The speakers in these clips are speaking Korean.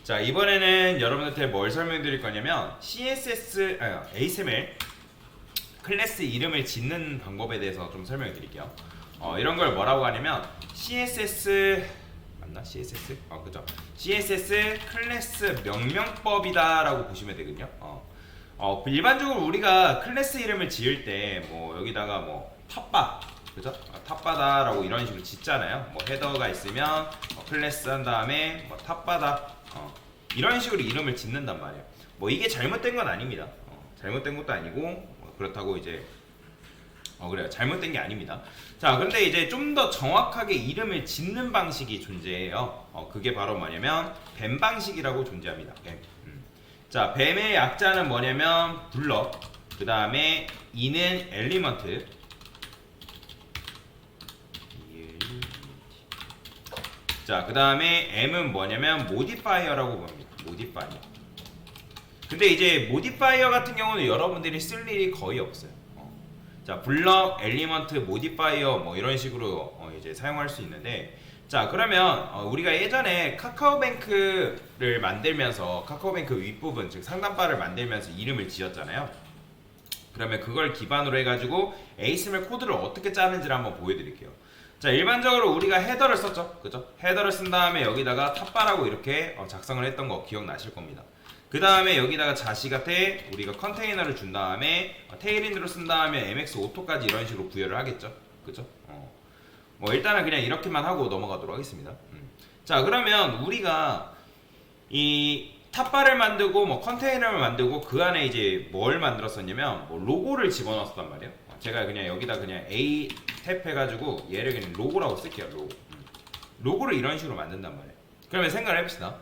자, 이번에는 여러분들한테 뭘 설명드릴 거냐면 HTML 클래스 이름을 짓는 방법에 대해서 좀 설명해 드릴게요. 이런 걸 뭐라고 하냐면 CSS 맞나? CSS? 그죠. CSS 클래스 명명법이다라고 보시면 되거든요. 일반적으로 우리가 클래스 이름을 지을 때 뭐 여기다가 뭐 탑바, 그죠? 탑바다라고 이런 식으로 짓잖아요. 뭐 헤더가 있으면 클래스 한 다음에 뭐 탑바다 이런 식으로 이름을 짓는단 말이에요. 뭐 이게 잘못된 건 아닙니다. 잘못된 것도 아니고 그렇다고 이제 그래요. 잘못된 게 아닙니다. 자, 근데 이제 좀 더 정확하게 이름을 짓는 방식이 존재해요. 그게 바로 뭐냐면 뱀 방식이라고 존재합니다. 뱀. 자, 뱀의 약자는 뭐냐면 블럭, 그 다음에 E는 엘리먼트, 자, 그 다음에 M은 뭐냐면 모디파이어라고 봅니다. 모디파이어. 근데 이제 모디파이어 같은 경우는 여러분들이 쓸 일이 거의 없어요. 자, 블럭, 엘리먼트, 모디파이어 뭐 이런 식으로 이제 사용할 수 있는데, 자, 그러면 우리가 예전에 카카오뱅크를 만들면서 카카오뱅크 윗부분 즉 상단바를 만들면서 이름을 지었잖아요. 그러면 그걸 기반으로 해가지고 HTML 코드를 어떻게 짜는지를 한번 보여드릴게요. 자, 일반적으로 우리가 헤더를 썼죠, 그죠? 헤더를 쓴 다음에 여기다가 탑바라고 이렇게 작성을 했던 거 기억나실 겁니다. 그 다음에 여기다가 자식한테 우리가 컨테이너를 준 다음에 테일인으로 쓴 다음에 MX 오토까지 이런 식으로 부여를 하겠죠, 그죠? 뭐 일단은 그냥 이렇게만 하고 넘어가도록 하겠습니다. 자, 그러면 우리가 이 탑바를 만들고 뭐 컨테이너를 만들고 그 안에 이제 뭘 만들었었냐면 뭐 로고를 집어넣었단 말이에요. 제가 그냥 여기다 그냥 A 탭 해가지고 얘를 그냥 로고라고 쓸게요. 로고. 로고를 이런 식으로 만든단 말이에요. 그러면 생각을 해봅시다.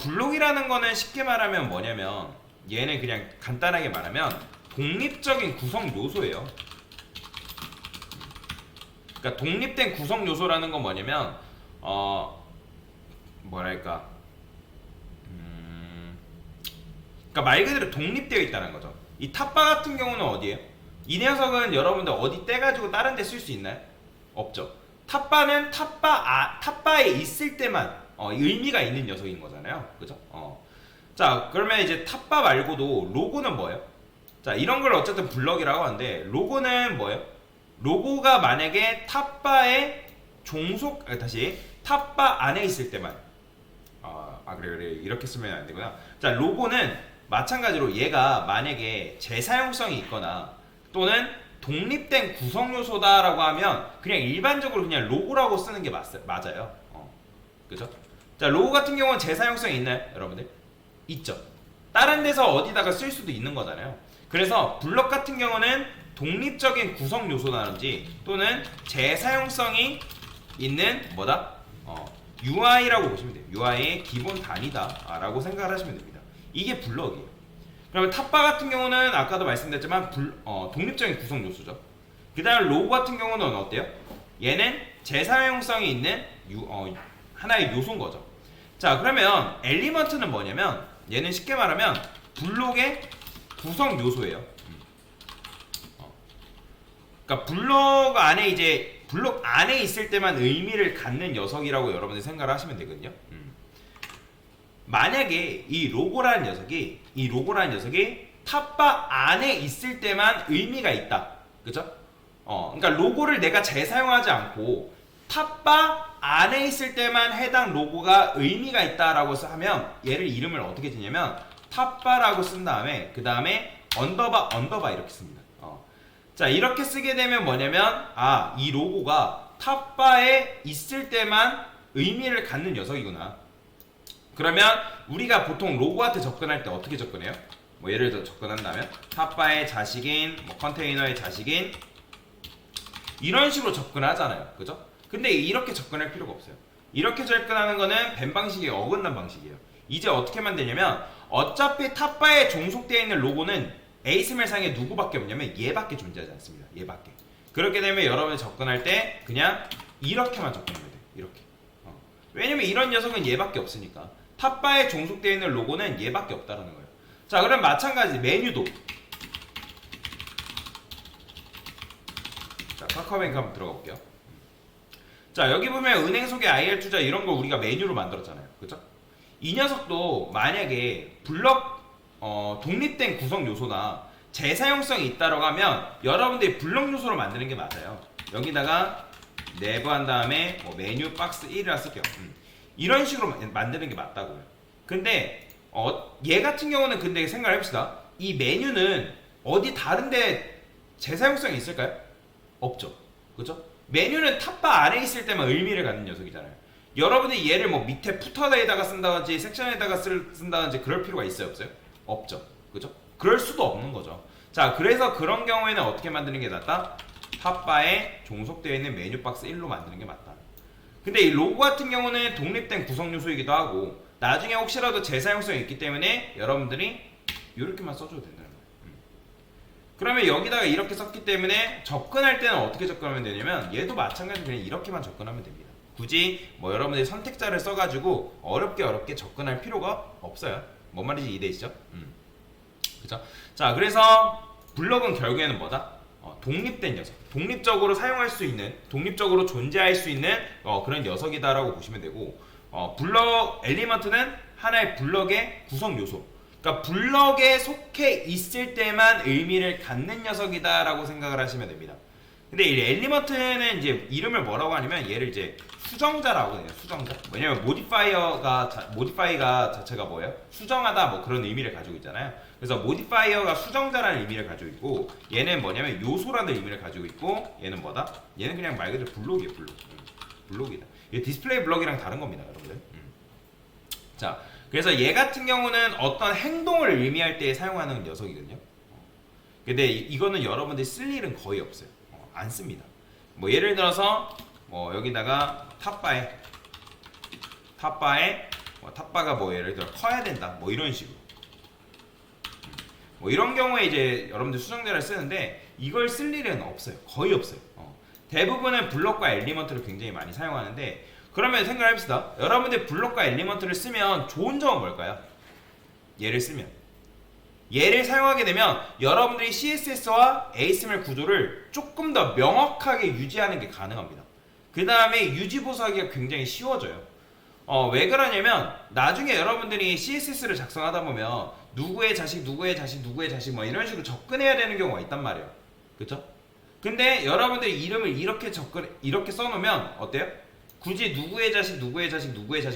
블록이라는 거는 쉽게 말하면 뭐냐면 얘는 그냥 간단하게 말하면 독립적인 구성 요소예요. 그러니까 독립된 구성 요소라는 건 뭐냐면 뭐랄까 그러니까 말 그대로 독립되어 있다는 거죠. 이 탑바 같은 경우는 어디예요? 이 녀석은 여러분들 어디 떼가지고 다른 데 쓸 수 있나요? 없죠. 탑바는 탑바에 있을 때만 의미가 있는 녀석인 거잖아요. 그죠? 자, 그러면 이제 탑바 말고도 로고는 뭐예요? 자, 이런 걸 어쨌든 블럭이라고 하는데 로고는 뭐예요? 로고가 만약에 탑바의 탑바 안에 있을 때만 그래 이렇게 쓰면 안 되구나. 자, 로고는 마찬가지로 얘가 만약에 재사용성이 있거나 또는 독립된 구성 요소다라고 하면 그냥 일반적으로 그냥 로고라고 쓰는 게 맞아요. 그죠? 자, 로고 같은 경우는 재사용성이 있나요, 여러분들? 있죠. 다른 데서 어디다가 쓸 수도 있는 거잖아요. 그래서 블럭 같은 경우는 독립적인 구성 요소라든지 또는 재사용성이 있는 뭐다? UI라고 보시면 돼요. UI의 기본 단위다라고 생각을 하시면 됩니다. 이게 블럭이에요. 그러면 탑바 같은 경우는 아까도 말씀드렸지만 독립적인 구성 요소죠. 그 다음 로고 같은 경우는 어때요? 얘는 재사용성이 있는 하나의 요소인 거죠. 자, 그러면 엘리먼트는 뭐냐면 얘는 쉽게 말하면 블록의 구성 요소예요. 그러니까 블록 안에 있을 때만 의미를 갖는 녀석이라고 여러분들 생각을 하시면 되거든요. 만약에 이 로고라는 녀석이 탑바 안에 있을 때만 의미가 있다. 그죠? 그러니까 로고를 내가 재사용하지 않고 탑바 안에 있을 때만 해당 로고가 의미가 있다라고 하면 얘를 이름을 어떻게 짓냐면 탑바라고 쓴 다음에 그 다음에 언더바 이렇게 씁니다. 자, 이렇게 쓰게 되면 뭐냐면 이 로고가 탑바에 있을 때만 의미를 갖는 녀석이구나. 그러면 우리가 보통 로고한테 접근할 때 어떻게 접근해요? 뭐 예를 들어 접근한다면 탑바의 자식인 뭐 컨테이너의 자식인 이런 식으로 접근하잖아요. 그죠? 근데 이렇게 접근할 필요가 없어요. 이렇게 접근하는 거는 뱀 방식에 어긋난 방식이에요. 이제 어떻게 만드냐면 어차피 탑바에 종속되어 있는 로고는 HTML상에 누구밖에 없냐면 얘밖에 존재하지 않습니다. 얘밖에. 그렇게 되면 여러분이 접근할 때 그냥 이렇게만 접근하면 돼요. 이렇게. 왜냐면 이런 녀석은 얘밖에 없으니까. 탑바에 종속되어 있는 로고는 얘밖에 없다는 거예요. 자, 그럼 마찬가지 메뉴도. 자, 카카오뱅크 한번 들어가 볼게요. 자, 여기 보면 은행 소개, IR 투자 이런 거 우리가 메뉴로 만들었잖아요. 그죠? 이 녀석도 만약에 블럭 독립된 구성 요소나 재사용성이 있다고 하면 여러분들이 블럭 요소로 만드는 게 맞아요. 여기다가 내부한 다음에 뭐 메뉴 박스 1이라 쓸게요. 이런 식으로 만드는 게 맞다고요. 근데 얘 같은 경우는 근데 생각을 해봅시다. 이 메뉴는 어디 다른데 재사용성이 있을까요? 없죠. 그죠? 메뉴는 탑바 아래에 있을 때만 의미를 갖는 녀석이잖아요. 여러분이 얘를 뭐 밑에 푸터에다가 쓴다든지 섹션에다가 쓴다든지 그럴 필요가 있어요? 없어요? 없죠. 그죠? 그럴 수도 없는 거죠. 자, 그래서 그런 경우에는 어떻게 만드는 게 낫다? 탑바에 종속되어 있는 메뉴 박스 1로 만드는 게 맞다. 근데 이 로고 같은 경우는 독립된 구성 요소이기도 하고 나중에 혹시라도 재사용성이 있기 때문에 여러분들이 이렇게만 써줘도 된다는 거예요. 그러면 여기다가 이렇게 썼기 때문에 접근할 때는 어떻게 접근하면 되냐면 얘도 마찬가지로 그냥 이렇게만 접근하면 됩니다. 굳이 뭐 여러분들이 선택자를 써가지고 어렵게 접근할 필요가 없어요. 뭔 말인지 이해되시죠? 그죠? 자, 그래서 블럭은 결국에는 뭐다? 독립된 녀석, 독립적으로 사용할 수 있는, 독립적으로 존재할 수 있는 그런 녀석이다라고 보시면 되고, 블럭 엘리먼트는 하나의 블럭의 구성 요소, 그러니까 블럭에 속해 있을 때만 의미를 갖는 녀석이다라고 생각을 하시면 됩니다. 근데 이 엘리먼트는 이제 이름을 뭐라고 하냐면 얘를 이제 수정자라고 해요. 수정자. 왜냐면 모디파이가 자체가 뭐예요? 수정하다 뭐 그런 의미를 가지고 있잖아요. 그래서 모디파이어가 수정자라는 의미를 가지고 있고 얘는 뭐냐면 요소라는 의미를 가지고 있고 얘는 뭐다? 얘는 그냥 말 그대로 블록이에요. 블록이다. 이게 디스플레이 블록이랑 다른 겁니다, 여러분들. 자, 그래서 얘 같은 경우는 어떤 행동을 의미할 때 사용하는 녀석이거든요. 근데 이거는 여러분들이 쓸 일은 거의 없어요. 안 씁니다. 뭐 예를 들어서 뭐 여기다가 탑바가 뭐 예를 들어 커야 된다 뭐 이런 식으로 뭐 이런 경우에 이제 여러분들 수정자를 쓰는데 이걸 쓸 일은 없어요. 거의 없어요. 대부분은 블록과 엘리먼트를 굉장히 많이 사용하는데 그러면 생각을 해봅시다. 여러분들 블록과 엘리먼트를 쓰면 좋은 점은 뭘까요? 얘를 사용하게 되면 여러분들이 CSS와 ASML 구조를 조금 더 명확하게 유지하는 게 가능합니다. 그 다음에 유지보수하기가 굉장히 쉬워져요. 왜 그러냐면 나중에 여러분들이 CSS를 작성하다 보면 누구의 자식 뭐 이런 식으로 접근해야 되는 경우가 있단 말이에요. 그쵸? 근데 여러분들이 이름을 이렇게 써놓으면 어때요? 굳이 누구의 자식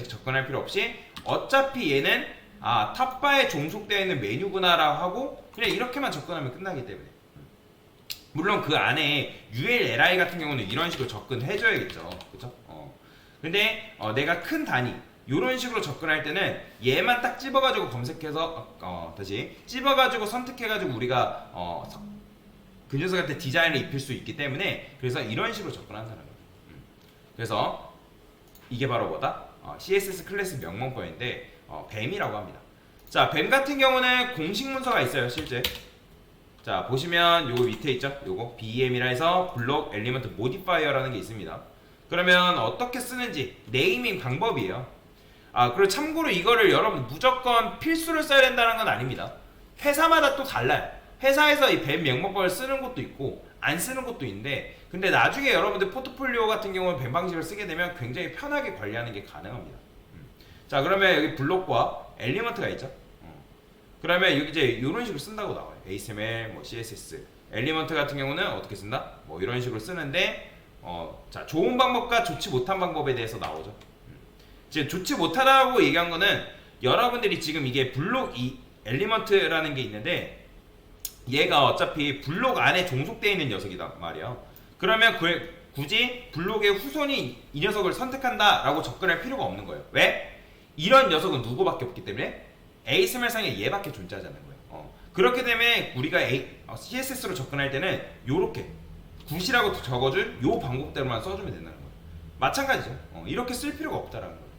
접근할 필요 없이 어차피 얘는 탑바에 종속되어 있는 메뉴구나라고 하고 그냥 이렇게만 접근하면 끝나기 때문에 물론 그 안에 ULLI 같은 경우는 이런 식으로 접근해줘야겠죠. 그쵸? 근데 내가 큰 단위 이런 식으로 접근할 때는 얘만 딱 집어가지고 검색해서 다시 집어가지고 선택해가지고 우리가 그 녀석한테 디자인을 입힐 수 있기 때문에 그래서 이런 식으로 접근한다는 거예요. 그래서 이게 바로 뭐다? CSS 클래스 명문권인데 뱀이라고 합니다. 자, 뱀 같은 경우는 공식 문서가 있어요, 실제. 자, 보시면 요거 밑에 있죠? 요거 BEM이라 해서 블록 엘리먼트 모디파이어라는 게 있습니다. 그러면 어떻게 쓰는지 네이밍 방법이에요. 그리고 참고로 이거를 여러분 무조건 필수로 써야 된다는 건 아닙니다. 회사마다 또 달라요. 회사에서 이 뱀 명목법을 쓰는 것도 있고 안 쓰는 것도 있는데 근데 나중에 여러분들 포트폴리오 같은 경우는 뱀 방식을 쓰게 되면 굉장히 편하게 관리하는 게 가능합니다. 자, 그러면 여기 블록과 엘리먼트가 있죠. 그러면 여기 이제 이런 식으로 쓴다고 나와요. HTML, 뭐 CSS, 엘리먼트 같은 경우는 어떻게 쓴다? 뭐 이런 식으로 쓰는데 자, 좋은 방법과 좋지 못한 방법에 대해서 나오죠. 지금 좋지 못하다고 얘기한 거는 여러분들이 지금 이게 블록 엘리먼트라는 게 있는데 얘가 어차피 블록 안에 종속되어 있는 녀석이다 말이에요. 그러면 굳이 블록의 후손이 이 녀석을 선택한다라고 접근할 필요가 없는 거예요. 왜? 이런 녀석은 누구밖에 없기 때문에 ASML상에 얘밖에 존재하지 않는 거예요. 그렇기 때문에 우리가 CSS로 접근할 때는 요렇게 굿이라고 적어줄 요 방법대로만 써주면 된다는 거예요. 마찬가지죠. 이렇게 쓸 필요가 없다라는 거예요.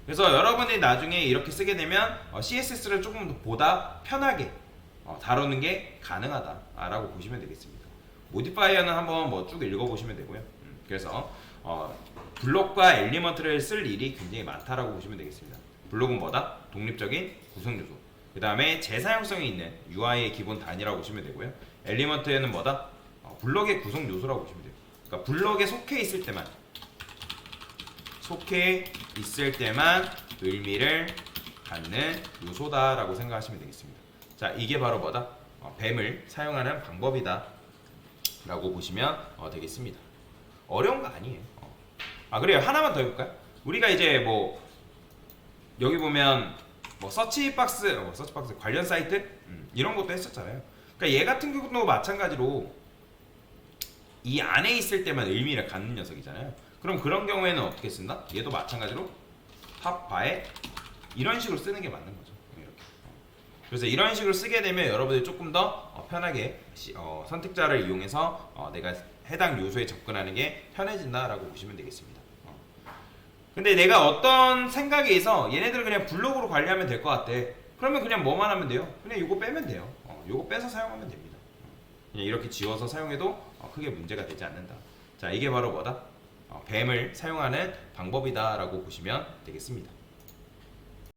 그래서 여러분이 나중에 이렇게 쓰게 되면 CSS를 조금 더 보다 편하게 다루는 게 가능하다라고 보시면 되겠습니다. 모디파이어는 한번 뭐 쭉 읽어보시면 되고요. 그래서 블록과 엘리먼트를 쓸 일이 굉장히 많다라고 보시면 되겠습니다. 블록은 뭐다? 독립적인 구성 요소. 그 다음에 재사용성이 있는 UI의 기본 단위라고 보시면 되고요. 엘리먼트에는 뭐다? 블록의 구성 요소라고 보시면 돼요. 그러니까 블록에 속해 있을 때만 의미를 갖는 요소다라고 생각하시면 되겠습니다. 자, 이게 바로 뭐다? 뱀을 사용하는 방법이다 라고 보시면 되겠습니다. 어려운 거 아니에요. 그래요. 하나만 더 해볼까요? 우리가 이제 뭐 여기 보면 뭐 서치박스 관련 사이트 이런 것도 했었잖아요. 그러니까 얘 같은 경우도 마찬가지로 이 안에 있을 때만 의미를 갖는 녀석이잖아요. 그럼 그런 경우에는 어떻게 쓴다? 얘도 마찬가지로 탑바에 이런 식으로 쓰는 게 맞는 거죠. 이렇게. 그래서 이런 식으로 쓰게 되면 여러분들이 조금 더 편하게 선택자를 이용해서 내가 해당 요소에 접근하는 게 편해진다라고 보시면 되겠습니다. 근데 내가 어떤 생각에 의해서 얘네들을 그냥 블록으로 관리하면 될 것 같아. 그러면 그냥 뭐만 하면 돼요? 그냥 이거 빼면 돼요. 요거 빼서 사용하면 됩니다. 그냥 이렇게 지워서 사용해도 크게 문제가 되지 않는다. 자, 이게 바로 뭐다? 뱀을 사용하는 방법이다 라고 보시면 되겠습니다.